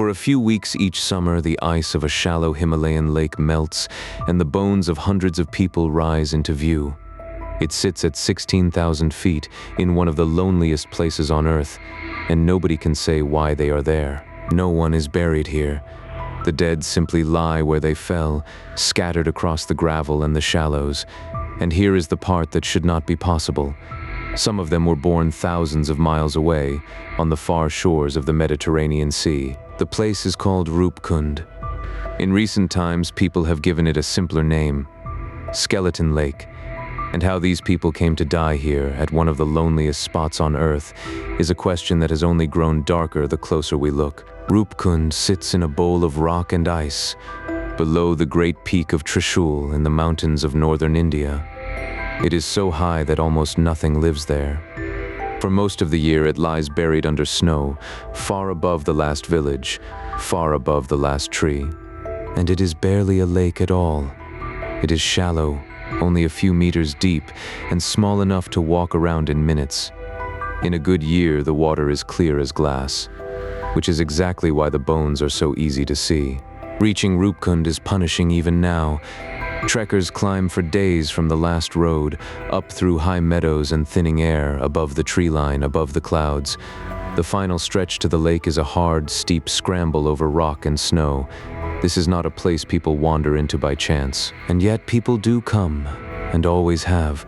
For a few weeks each summer, the ice of a shallow Himalayan lake melts and the bones of hundreds of people rise into view. It sits at 16,000 feet in one of the loneliest places on Earth, and nobody can say why they are there. No one is buried here. The dead simply lie where they fell, scattered across the gravel and the shallows. And here is the part that should not be possible. Some of them were born thousands of miles away, on the far shores of the Mediterranean Sea. The place is called Roopkund. In recent times, people have given it a simpler name, Skeleton Lake. And how these people came to die here, at one of the loneliest spots on Earth, is a question that has only grown darker the closer we look. Roopkund sits in a bowl of rock and ice, below the great peak of Trishul in the mountains of northern India. It is so high that almost nothing lives there. For most of the year, it lies buried under snow, far above the last village, far above the last tree. And it is barely a lake at all. It is shallow, only a few meters deep, and small enough to walk around in minutes. In a good year, the water is clear as glass, which is exactly why the bones are so easy to see. Reaching Roopkund is punishing even now. Trekkers climb for days from the last road, up through high meadows and thinning air, above the tree line, above the clouds. The final stretch to the lake is a hard, steep scramble over rock and snow. This is not a place people wander into by chance, and yet people do come, and always have.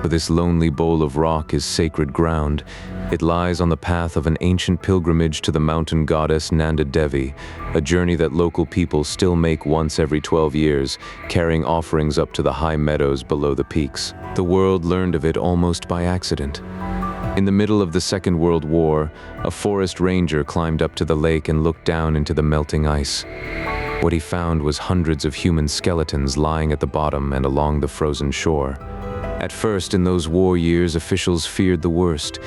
For this lonely bowl of rock is sacred ground. It lies on the path of an ancient pilgrimage to the mountain goddess Nanda Devi, a journey that local people still make once every 12 years, carrying offerings up to the high meadows below the peaks. The world learned of it almost by accident. In the middle of the Second World War, a forest ranger climbed up to the lake and looked down into the melting ice. What he found was hundreds of human skeletons lying at the bottom and along the frozen shore. At first, in those war years, officials feared the worst.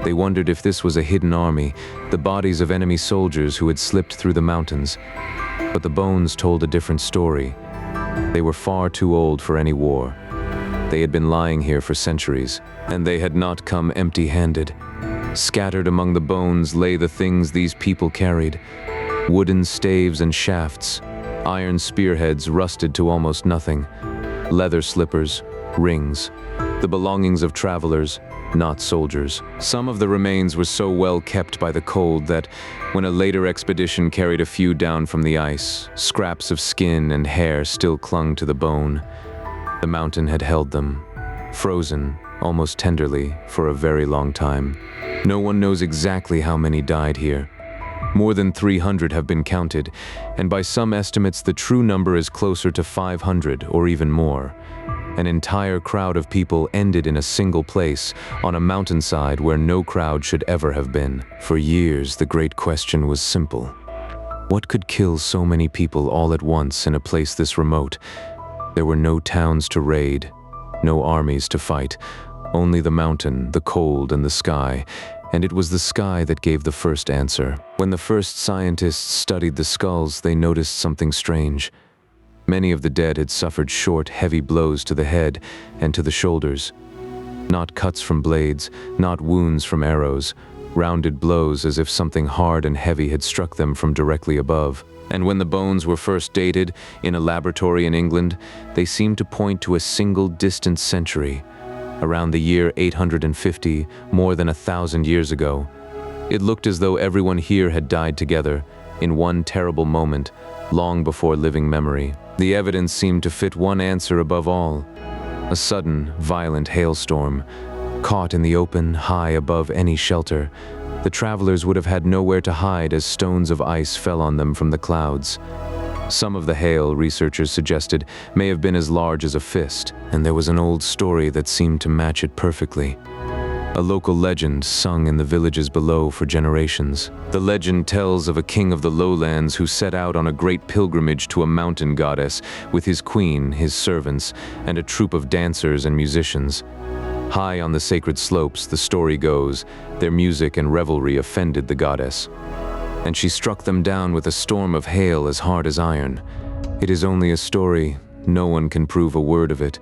They wondered if this was a hidden army, the bodies of enemy soldiers who had slipped through the mountains. But the bones told a different story. They were far too old for any war. They had been lying here for centuries, and they had not come empty-handed. Scattered among the bones lay the things these people carried: wooden staves and shafts, iron spearheads rusted to almost nothing, leather slippers, rings, the belongings of travelers, not soldiers. Some of the remains were so well kept by the cold that, when a later expedition carried a few down from the ice, scraps of skin and hair still clung to the bone. The mountain had held them, frozen, almost tenderly, for a very long time. No one knows exactly how many died here. More than 300 have been counted, and by some estimates the true number is closer to 500 or even more. An entire crowd of people ended in a single place, on a mountainside where no crowd should ever have been. For years, the great question was simple. What could kill so many people all at once in a place this remote? There were no towns to raid, no armies to fight, only the mountain, the cold, and the sky. And it was the sky that gave the first answer. When the first scientists studied the skulls, they noticed something strange. Many of the dead had suffered short, heavy blows to the head and to the shoulders. Not cuts from blades, not wounds from arrows, rounded blows as if something hard and heavy had struck them from directly above. And when the bones were first dated in a laboratory in England, they seemed to point to a single distant century. Around the year 850, more than 1,000 years ago. It looked as though everyone here had died together, in one terrible moment, long before living memory. The evidence seemed to fit one answer above all: a sudden, violent hailstorm. Caught in the open, high above any shelter, the travelers would have had nowhere to hide as stones of ice fell on them from the clouds. Some of the hail, researchers suggested, may have been as large as a fist, and there was an old story that seemed to match it perfectly. A local legend sung in the villages below for generations. The legend tells of a king of the lowlands who set out on a great pilgrimage to a mountain goddess with his queen, his servants, and a troupe of dancers and musicians. High on the sacred slopes, the story goes, their music and revelry offended the goddess, and she struck them down with a storm of hail as hard as iron. It is only a story, no one can prove a word of it.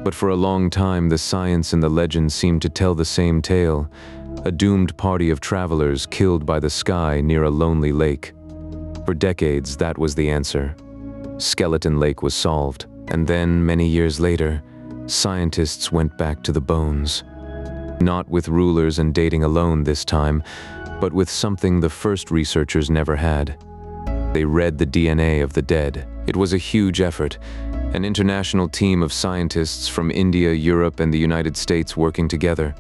But for a long time, the science and the legend seemed to tell the same tale: a doomed party of travelers killed by the sky near a lonely lake. For decades, that was the answer. Skeleton Lake was solved, and then, many years later, scientists went back to the bones. Not with rulers and dating alone this time, but with something the first researchers never had. They read the DNA of the dead. It was a huge effort, an international team of scientists from India, Europe, and the United States working together.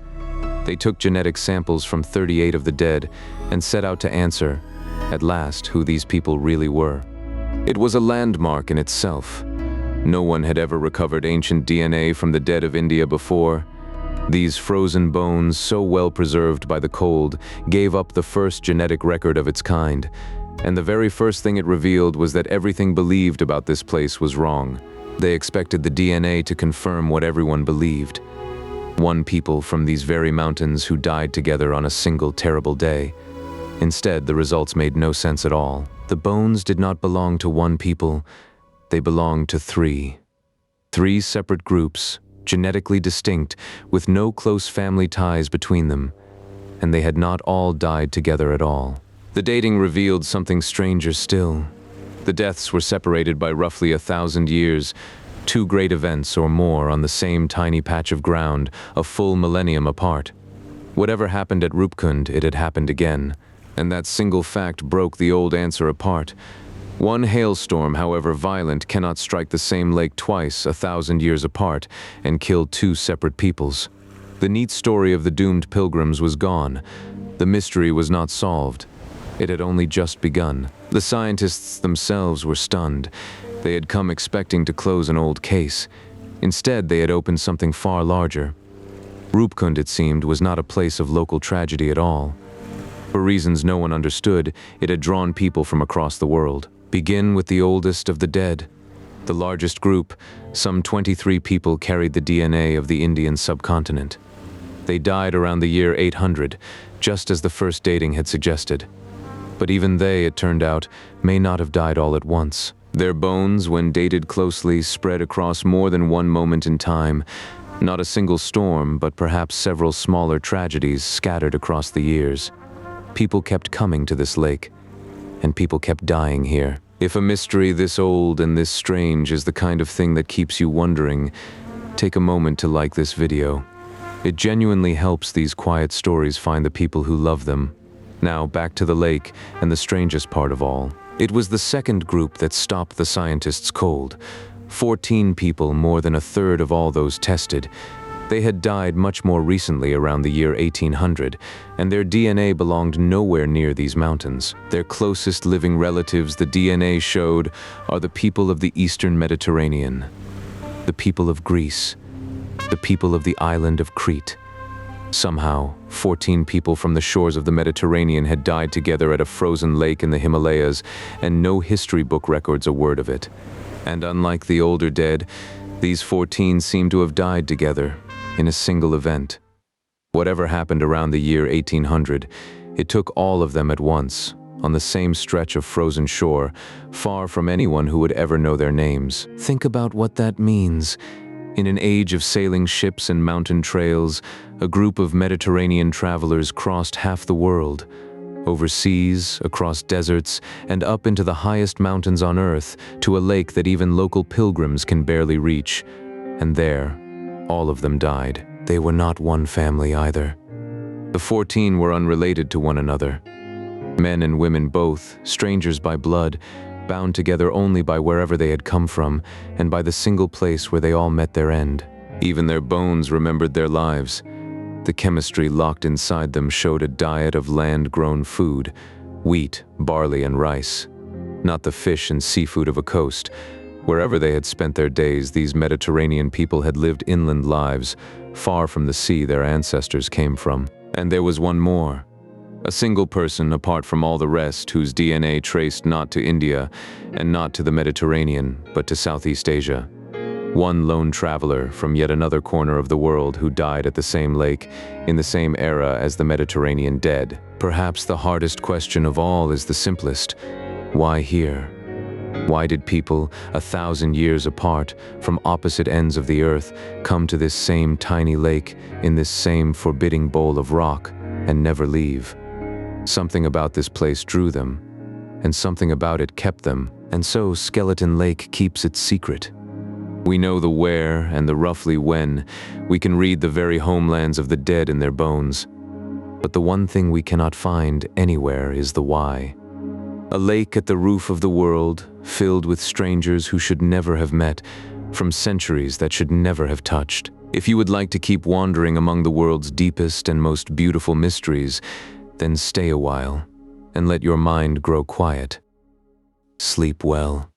They took genetic samples from 38 of the dead and set out to answer, at last, who these people really were. It was a landmark in itself. No one had ever recovered ancient DNA from the dead of India before. These frozen bones, so well preserved by the cold, gave up the first genetic record of its kind. And the very first thing it revealed was that everything believed about this place was wrong. They expected the DNA to confirm what everyone believed. One people from these very mountains who died together on a single terrible day. Instead, the results made no sense at all. The bones did not belong to one people. They belonged to three. Three separate groups, genetically distinct, with no close family ties between them. And they had not all died together at all. The dating revealed something stranger still. The deaths were separated by roughly 1,000 years, two great events or more on the same tiny patch of ground, a full millennium apart. Whatever happened at Roopkund, it had happened again, and that single fact broke the old answer apart. One hailstorm, however violent, cannot strike the same lake twice, 1,000 years apart, and kill two separate peoples. The neat story of the doomed pilgrims was gone. The mystery was not solved. It had only just begun. The scientists themselves were stunned. They had come expecting to close an old case. Instead, they had opened something far larger. Roopkund, it seemed, was not a place of local tragedy at all. For reasons no one understood, it had drawn people from across the world. Begin with the oldest of the dead. The largest group, some 23 people, carried the DNA of the Indian subcontinent. They died around the year 800, just as the first dating had suggested. But even they, it turned out, may not have died all at once. Their bones, when dated closely, spread across more than one moment in time. Not a single storm, but perhaps several smaller tragedies scattered across the years. People kept coming to this lake, and people kept dying here. If a mystery this old and this strange is the kind of thing that keeps you wondering, take a moment to like this video. It genuinely helps these quiet stories find the people who love them. Now, back to the lake, and the strangest part of all. It was the second group that stopped the scientists cold. 14 people, more than a third of all those tested. They had died much more recently, around the year 1800, and their DNA belonged nowhere near these mountains. Their closest living relatives, the DNA showed, are the people of the Eastern Mediterranean, the people of Greece, the people of the island of Crete. Somehow, 14 people from the shores of the Mediterranean had died together at a frozen lake in the Himalayas, and no history book records a word of it. And unlike the older dead, these 14 seemed to have died together, in a single event. Whatever happened around the year 1800, it took all of them at once, on the same stretch of frozen shore, far from anyone who would ever know their names. Think about what that means. In an age of sailing ships and mountain trails, a group of Mediterranean travelers crossed half the world, overseas, across deserts, and up into the highest mountains on Earth, to a lake that even local pilgrims can barely reach. And there, all of them died. They were not one family either. The 14 were unrelated to one another. Men and women both, strangers by blood, bound together only by wherever they had come from, and by the single place where they all met their end. Even their bones remembered their lives. The chemistry locked inside them showed a diet of land-grown food, wheat, barley, and rice. Not the fish and seafood of a coast. Wherever they had spent their days, these Mediterranean people had lived inland lives, far from the sea their ancestors came from. And there was one more. A single person, apart from all the rest, whose DNA traced not to India and not to the Mediterranean, but to Southeast Asia. One lone traveler from yet another corner of the world who died at the same lake, in the same era as the Mediterranean dead. Perhaps the hardest question of all is the simplest. Why here? Why did people, 1,000 years apart, from opposite ends of the earth, come to this same tiny lake, in this same forbidding bowl of rock, and never leave? Something about this place drew them. and something about it kept them, and so Skeleton Lake keeps its secret. We know the where and the roughly when. We can read the very homelands of the dead in their bones. But the one thing we cannot find anywhere is the why. A lake at the roof of the world, filled with strangers who should never have met, from centuries that should never have touched. If you would like to keep wandering among the world's deepest and most beautiful mysteries, then stay a while and let your mind grow quiet. Sleep well.